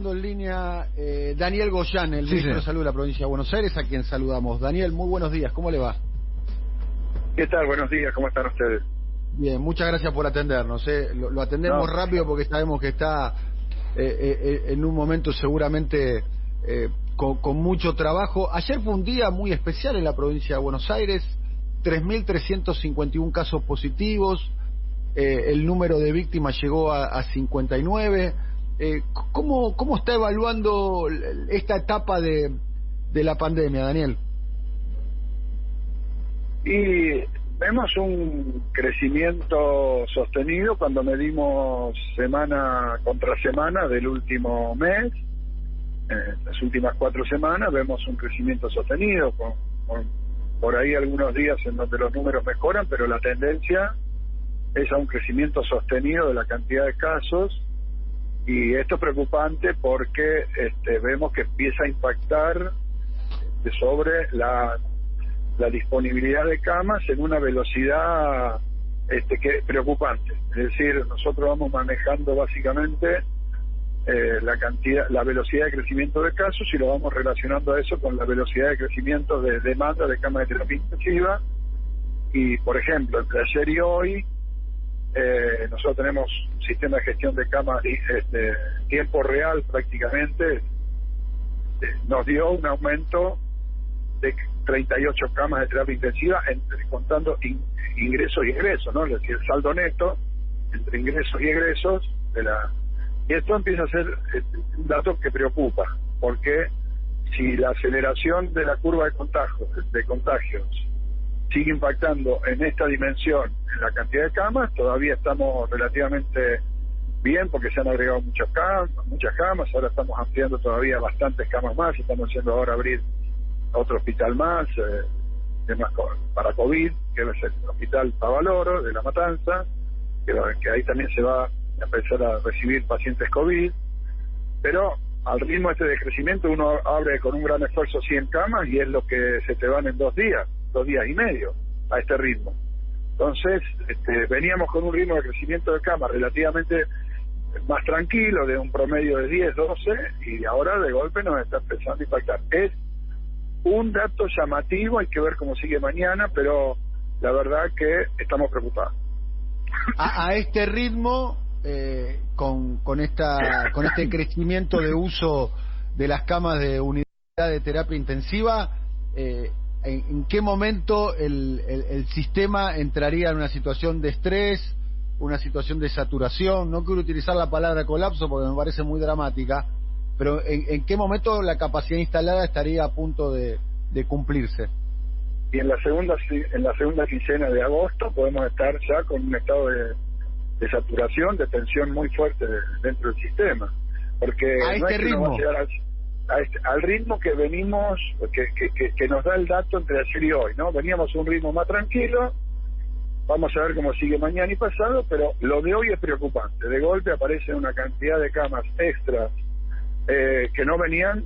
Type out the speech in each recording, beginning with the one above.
En línea Daniel Goyan, el ministro de Salud de la provincia de Buenos Aires, a quien saludamos. Daniel, muy buenos días, ¿cómo le va? ¿Qué tal? Buenos días, ¿cómo están ustedes? Bien, muchas gracias por atendernos. Lo atendemos rápido porque sabemos que está en un momento seguramente con mucho trabajo. Ayer fue un día muy especial en la provincia de Buenos Aires, 3.351 casos positivos, el número de víctimas llegó a 59. ¿Cómo está evaluando esta etapa de la pandemia, Daniel? Y vemos un crecimiento sostenido cuando medimos semana contra semana del último mes. Las últimas 4 semanas vemos un crecimiento sostenido, con por ahí algunos días en donde los números mejoran, pero la tendencia es a un crecimiento sostenido de la cantidad de casos. Y esto es preocupante porque vemos que empieza a impactar sobre la disponibilidad de camas en una velocidad que es preocupante. Es decir, nosotros vamos manejando básicamente la velocidad de crecimiento de casos y lo vamos relacionando a eso con la velocidad de crecimiento de demanda de camas de terapia intensiva. Y, por ejemplo, entre ayer y hoy, nosotros tenemos un sistema de gestión de camas tiempo real prácticamente, nos dio un aumento de 38 camas de terapia intensiva contando ingresos y egresos, ¿no? Es decir, el saldo neto entre ingresos y egresos y esto empieza a ser un dato que preocupa, porque si la aceleración de la curva de contagios sigue impactando en esta dimensión, en la cantidad de camas, todavía estamos relativamente bien porque se han agregado muchas camas, ahora estamos ampliando todavía bastantes camas más, estamos haciendo ahora abrir otro hospital más para COVID, que es el hospital Pavaloro de La Matanza, que ahí también se va a empezar a recibir pacientes COVID, pero al ritmo de crecimiento uno abre con un gran esfuerzo 100 camas y es lo que se te van en 2 días y medio a este ritmo. Entonces veníamos con un ritmo de crecimiento de camas relativamente más tranquilo, de un promedio de 10, 12, y ahora de golpe nos está empezando a impactar. Es un dato llamativo, hay que ver cómo sigue mañana, pero la verdad que estamos preocupados. A este ritmo, con este crecimiento de uso de las camas de unidad de terapia intensiva, ¿en qué momento el sistema entraría en una situación de estrés, una situación de saturación? No quiero utilizar la palabra colapso porque me parece muy dramática, pero ¿en qué momento la capacidad instalada estaría a punto de cumplirse? Y en la segunda quincena de agosto podemos estar ya con un estado de saturación, de tensión muy fuerte dentro del sistema, porque a este ritmo, al ritmo que venimos, que nos da el dato entre ayer y hoy, ¿no? Veníamos a un ritmo más tranquilo, vamos a ver cómo sigue mañana y pasado, pero lo de hoy es preocupante. De golpe aparece una cantidad de camas extras que no venían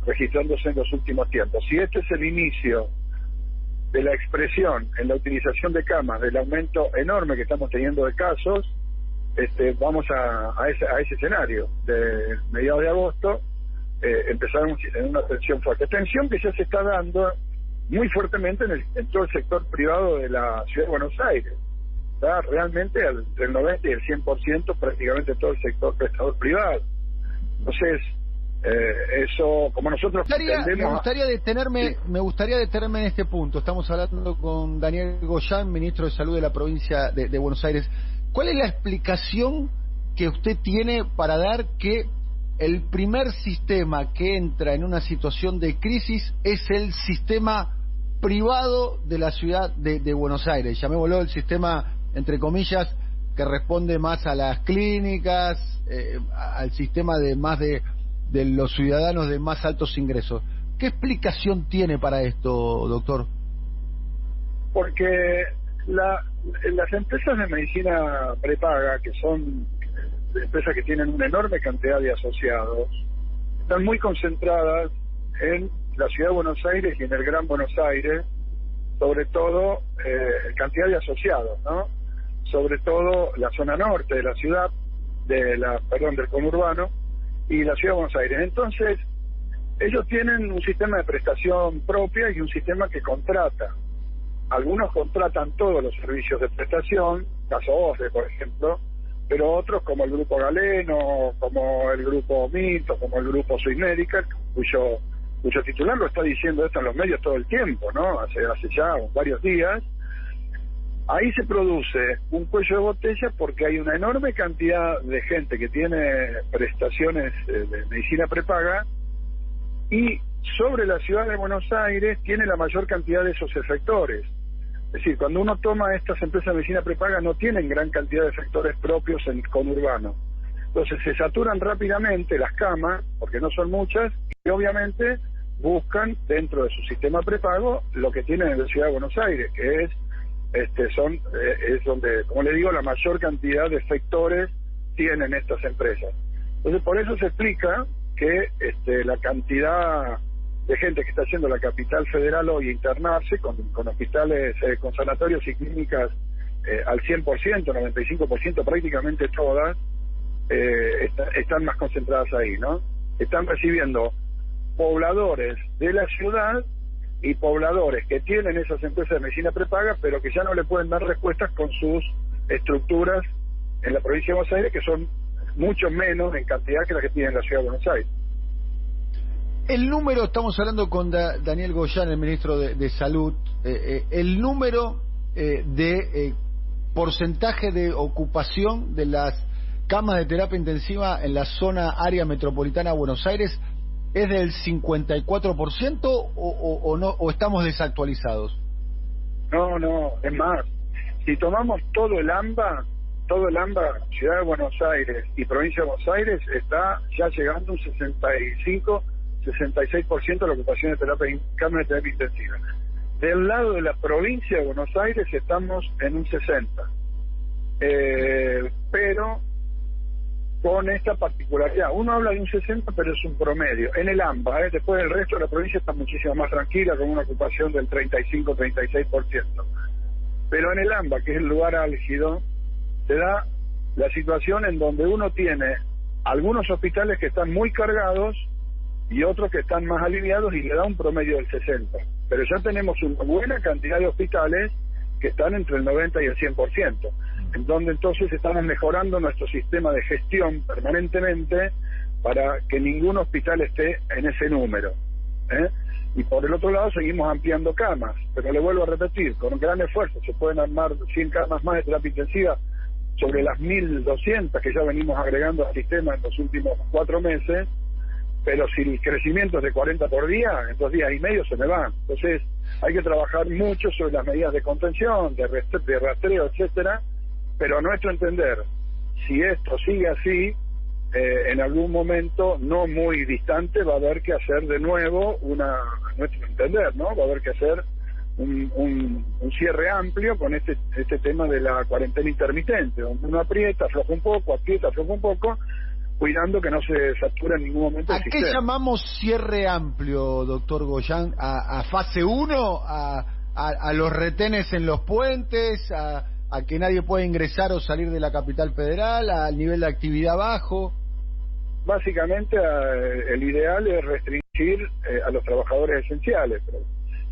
registrándose en los últimos tiempos. Si este es el inicio de la expresión en la utilización de camas, del aumento enorme que estamos teniendo de casos, vamos a ese escenario de mediados de agosto, empezar en una tensión fuerte. Tensión que ya se está dando muy fuertemente en todo el sector privado de la ciudad de Buenos Aires. Está realmente entre el 90 y el 100% prácticamente todo el sector prestador privado. Entonces, eso, como nosotros me gustaría detenerme en este punto. Estamos hablando con Daniel Goyan, ministro de Salud de la provincia de Buenos Aires. ¿Cuál es la explicación que usted tiene para dar que el primer sistema que entra en una situación de crisis es el sistema privado de la ciudad de Buenos Aires? Llamémoslo el sistema, entre comillas, que responde más a las clínicas, al sistema de los ciudadanos de más altos ingresos. ¿Qué explicación tiene para esto, doctor? Porque las empresas de medicina prepaga, que son empresas que tienen una enorme cantidad de asociados, están muy concentradas en la ciudad de Buenos Aires y en el Gran Buenos Aires, sobre todo cantidad de asociados, ¿no? Sobre todo la zona norte de la ciudad, del conurbano, y la Ciudad de Buenos Aires. Entonces, ellos tienen un sistema de prestación propia y un sistema que contrata. Algunos contratan todos los servicios de prestación, caso OSDE, por ejemplo, pero otros, como el Grupo Galeno, como el Grupo Mito, como el Grupo Swiss Medical, cuyo titular lo está diciendo esto en los medios todo el tiempo, ¿no? Hace ya varios días. Ahí se produce un cuello de botella porque hay una enorme cantidad de gente que tiene prestaciones de medicina prepaga, y sobre la Ciudad de Buenos Aires tiene la mayor cantidad de esos efectores. Es decir, cuando uno toma estas empresas de medicina prepaga, no tienen gran cantidad de efectores propios en el conurbano. Entonces se saturan rápidamente las camas, porque no son muchas, y obviamente buscan dentro de su sistema prepago lo que tienen en la Ciudad de Buenos Aires, que es donde, como le digo, la mayor cantidad de efectores tienen estas empresas. Entonces, por eso se explica que la cantidad de gente que está yendo a la capital federal hoy a internarse con hospitales, con sanatorios y clínicas al 100%, 95%, prácticamente todas, están más concentradas ahí, ¿no? Están recibiendo pobladores de la ciudad y pobladores que tienen esas empresas de medicina prepaga, pero que ya no le pueden dar respuestas con sus estructuras en la provincia de Buenos Aires, que son mucho menos en cantidad que las que tiene en la Ciudad de Buenos Aires. El número, estamos hablando con Daniel Goyan, el ministro de Salud, el número de porcentaje de ocupación de las camas de terapia intensiva en la zona área metropolitana de Buenos Aires, ¿es del 54% o no, o estamos desactualizados? No, es más, si tomamos todo el AMBA, Ciudad de Buenos Aires y Provincia de Buenos Aires, está ya llegando un 66% de la ocupación de camas de terapia intensiva. Del lado de la provincia de Buenos Aires estamos en un 60%, pero con esta particularidad. Uno habla de un 60%, pero es un promedio. En el AMBA, después del resto de la provincia está muchísimo más tranquila, con una ocupación del 35-36%. Pero en el AMBA, que es el lugar álgido, se da la situación en donde uno tiene algunos hospitales que están muy cargados y otros que están más aliviados, y le da un promedio del 60%. Pero ya tenemos una buena cantidad de hospitales que están entre el 90 y el 100%, en donde entonces estamos mejorando nuestro sistema de gestión permanentemente para que ningún hospital esté en ese número. Y por el otro lado seguimos ampliando camas, pero le vuelvo a repetir, con un gran esfuerzo se pueden armar 100 camas más de terapia intensiva sobre las 1.200 que ya venimos agregando al sistema en los últimos 4 meses, pero si el crecimiento es de 40 por día, en 2 días y medio se me van. Entonces hay que trabajar mucho sobre las medidas de contención, de rastreo, etcétera, pero a nuestro entender, si esto sigue así, en algún momento no muy distante va a haber que hacer de nuevo a nuestro entender, ¿no? Va a haber que hacer un cierre amplio con este tema de la cuarentena intermitente, donde uno aprieta, afloja un poco, cuidando que no se sature en ningún momento el sistema. ¿A qué llamamos cierre amplio, doctor Goyan? ¿A fase 1? ¿A los retenes en los puentes? ¿A que nadie puede ingresar o salir de la capital federal? ¿Al nivel de actividad bajo? Básicamente, el ideal es restringir a los trabajadores esenciales. Pero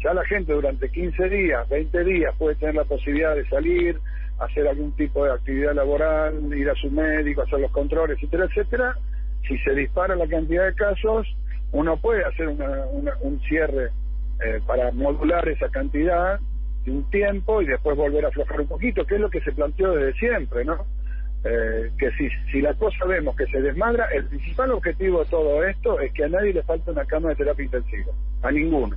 ya la gente durante 15 días, 20 días puede tener la posibilidad de salir, hacer algún tipo de actividad laboral, ir a su médico, hacer los controles, etcétera, etcétera. Si se dispara la cantidad de casos, uno puede hacer un cierre para modular esa cantidad de un tiempo y después volver a aflojar un poquito, que es lo que se planteó desde siempre, ¿no? Que si la cosa vemos que se desmadra, el principal objetivo de todo esto es que a nadie le falte una cama de terapia intensiva, a ninguno.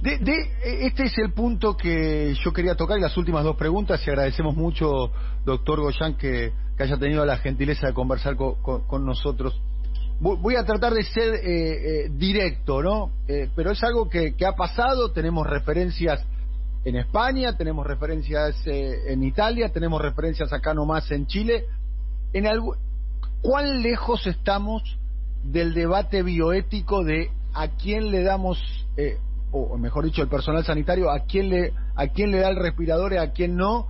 Este es el punto que yo quería tocar, y las últimas 2 preguntas, y agradecemos mucho, doctor Goyan, que haya tenido la gentileza de conversar con nosotros. Voy a tratar de ser directo, ¿no? Pero es algo que ha pasado. Tenemos referencias en España, tenemos referencias en Italia, tenemos referencias acá nomás en Chile. ¿Cuán lejos estamos del debate bioético de a quién le damos, o mejor dicho, el personal sanitario, a quién le da el respirador y a quién no,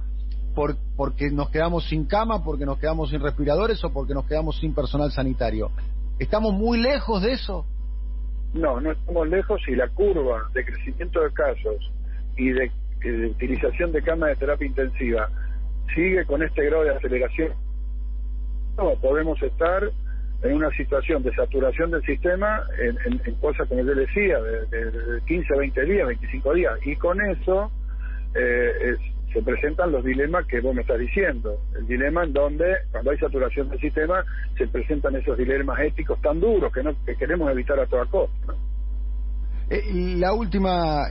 porque nos quedamos sin cama, porque nos quedamos sin respiradores o porque nos quedamos sin personal sanitario. ¿Estamos muy lejos de eso? No, no estamos lejos, y la curva de crecimiento de casos y de utilización de camas de terapia intensiva sigue con este grado de aceleración. No, podemos estar en una situación de saturación del sistema en cosas, como yo decía, de 15 a 20 días, 25 días, y con eso se presentan los dilemas que vos me estás diciendo. El dilema en donde, cuando hay saturación del sistema, se presentan esos dilemas éticos tan duros que queremos evitar a toda costa, ¿no? La última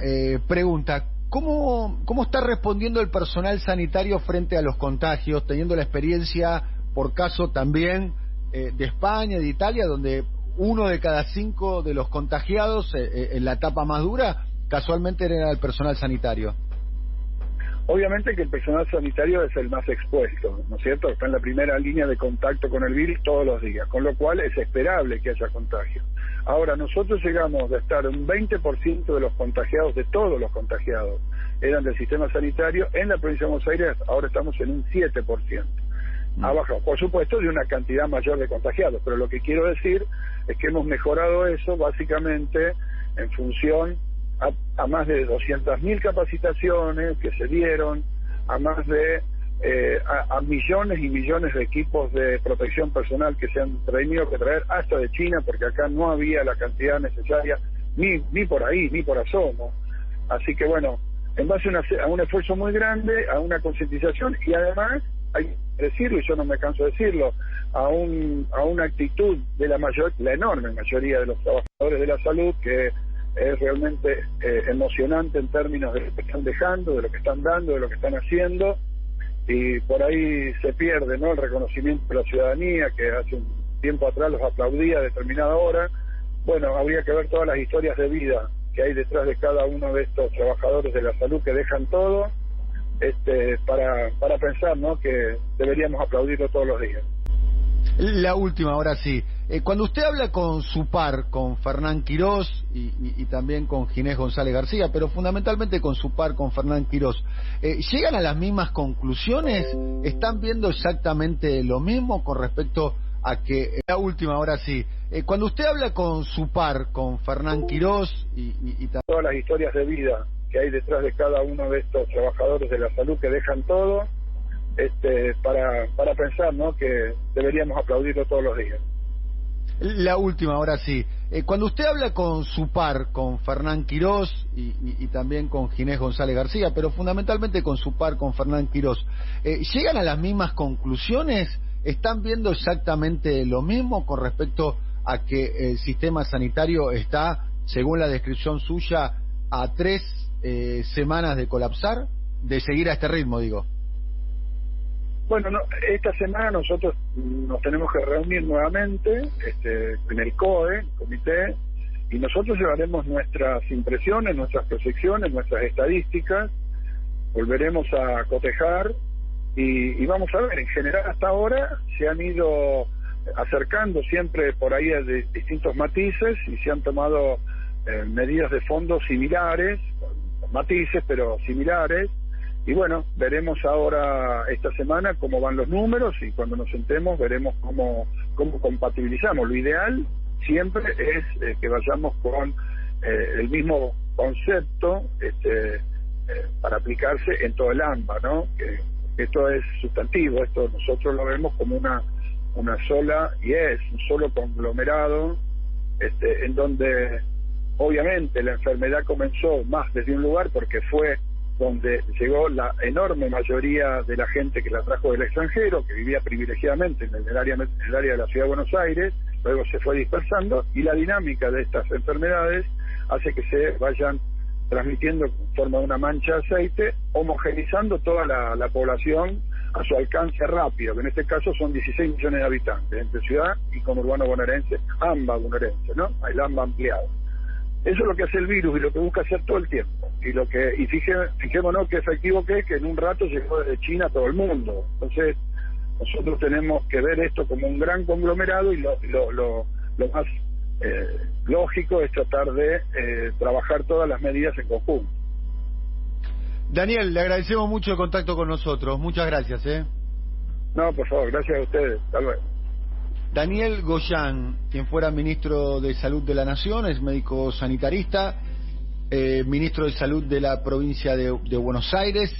pregunta. ¿Cómo está respondiendo el personal sanitario frente a los contagios, teniendo la experiencia, por caso también, de España, de Italia, donde 1 de cada 5 de los contagiados en la etapa más dura, casualmente era el personal sanitario? Obviamente que el personal sanitario es el más expuesto, ¿no es cierto? Está en la primera línea de contacto con el virus todos los días, con lo cual es esperable que haya contagio. Ahora, nosotros llegamos a estar un 20% de los contagiados, de todos los contagiados, eran del sistema sanitario. En la provincia de Buenos Aires ahora estamos en un 7%. Ha bajado, por supuesto, de una cantidad mayor de contagiados, pero lo que quiero decir es que hemos mejorado eso básicamente en función a más de 200.000 capacitaciones que se dieron, a más de a millones y millones de equipos de protección personal que se han tenido que traer hasta de China, porque acá no había la cantidad necesaria, ni por ahí, ni por asomo. Así que bueno, en base a un esfuerzo muy grande, a una concientización, y además, hay que decirlo, y yo no me canso de decirlo, a una actitud de la enorme mayoría de los trabajadores de la salud, que es realmente emocionante en términos de lo que están dejando, de lo que están dando, de lo que están haciendo, y por ahí se pierde, ¿no?, el reconocimiento de la ciudadanía, que hace un tiempo atrás los aplaudía a determinada hora. Bueno, habría que ver todas las historias de vida que hay detrás de cada uno de estos trabajadores de la salud que dejan todo, para pensar, ¿no?, que deberíamos aplaudirlo todos los días. La última, ahora sí. Cuando usted habla con su par, con Fernán Quirós y también con Ginés González García, pero fundamentalmente con su par, con Fernán Quirós, ¿llegan a las mismas conclusiones? ¿Están viendo exactamente lo mismo con respecto a que... La última, ahora sí. Cuando usted habla con su par, con Fernán Quirós y todas las historias de vida que hay detrás de cada uno de estos trabajadores de la salud que dejan todo, para pensar, ¿no?, que deberíamos aplaudirlo todos los días. La última, ahora sí. Cuando usted habla con su par, con Fernán Quirós y también con Ginés González García, pero fundamentalmente con su par, con Fernán Quirós, ¿llegan a las mismas conclusiones? ¿Están viendo exactamente lo mismo con respecto a que el sistema sanitario está, según la descripción suya, a 3 semanas de colapsar, de seguir a este ritmo, digo? Bueno, esta semana nosotros nos tenemos que reunir nuevamente en el COE, el comité, y nosotros llevaremos nuestras impresiones, nuestras proyecciones, nuestras estadísticas, volveremos a cotejar y vamos a ver. En general, hasta ahora se han ido acercando siempre por ahí de distintos matices y se han tomado medidas de fondo similares, con matices pero similares. Y bueno, veremos ahora esta semana cómo van los números, y cuando nos sentemos veremos cómo compatibilizamos. Lo ideal siempre es que vayamos con el mismo concepto para aplicarse en todo el AMBA, ¿no? Que esto es sustantivo, esto nosotros lo vemos como una sola, y es un solo conglomerado, en donde obviamente la enfermedad comenzó más desde un lugar, porque fue donde llegó la enorme mayoría de la gente que la trajo del extranjero, que vivía privilegiadamente en el área de la ciudad de Buenos Aires, luego se fue dispersando, y la dinámica de estas enfermedades hace que se vayan transmitiendo en forma de una mancha de aceite, homogenizando toda la población a su alcance rápido, que en este caso son 16 millones de habitantes, entre ciudad y conurbano bonaerense, AMBA bonaerense, ¿no? El AMBA ampliado. Eso es lo que hace el virus y lo que busca hacer todo el tiempo. Y fijémonos qué efectivo que es, que en un rato llegó desde China a todo el mundo. Entonces, nosotros tenemos que ver esto como un gran conglomerado, y lo más lógico es tratar de trabajar todas las medidas en conjunto. Daniel, le agradecemos mucho el contacto con nosotros. Muchas gracias. No, por favor, gracias a ustedes. Hasta luego. Daniel Goyan, quien fuera ministro de Salud de la Nación, es médico sanitarista, ministro de Salud de la provincia de Buenos Aires.